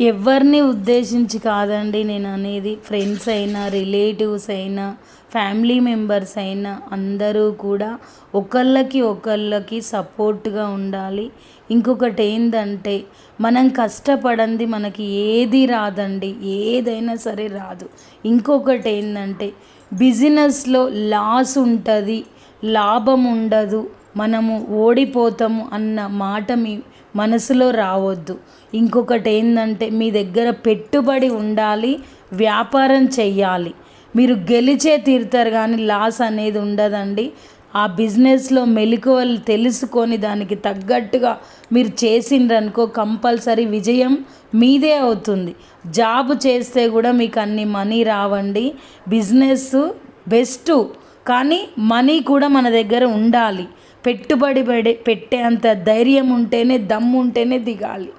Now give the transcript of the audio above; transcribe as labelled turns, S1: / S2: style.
S1: ఎవరిని ఉద్దేశించి కాదండి నేను అనేది. ఫ్రెండ్స్ అయినా, రిలేటివ్స్ అయినా, ఫ్యామిలీ మెంబర్స్ అయినా అందరూ కూడా ఒకళ్ళకి సపోర్ట్గా ఉండాలి. ఇంకొకటి ఏంటంటే, మనం కష్టపడంది మనకి ఏది రాదండి, ఏదైనా సరే రాదు. ఇంకొకటి ఏంటంటే, బిజినెస్లో లాస్ ఉంటుంది, లాభం ఉండదు, మనము ఓడిపోతాము అన్న మాట మీ మనసులో రావద్దు. ఇంకొకటి ఏంటంటే, మీ దగ్గర పెట్టుబడి ఉండాలి, వ్యాపారం చెయ్యాలి. మీరు గెలిచే తీరుతారు కానీ లాస్ అనేది ఉండదండి. ఆ బిజినెస్లో మెలకువలు తెలుసుకొని దానికి తగ్గట్టుగా మీరు చేసిండ్రనుకో కంపల్సరీ విజయం మీదే అవుతుంది. జాబ్ చేస్తే కూడా మీకు అన్ని మనీ రావండి. బిజినెస్ బెస్ట్, కానీ మనీ కూడా మన దగ్గర ఉండాలి. పెట్టుబడి పెట్టే అంత ధైర్యం ఉంటేనే, దమ్ము ఉంటేనే దిగాలి.